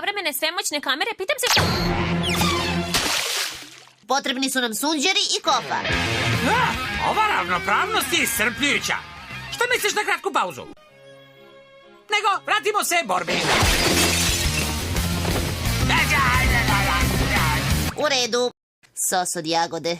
savremene svemoćne kamere, pitam se što... Potrebni su nam sunđeri i kofa. Ova ravnopravnost je iscrpljujuća. Što misliš na kratku pauzu? Nego, vratimo se borbi. U redu. Sos od jagode.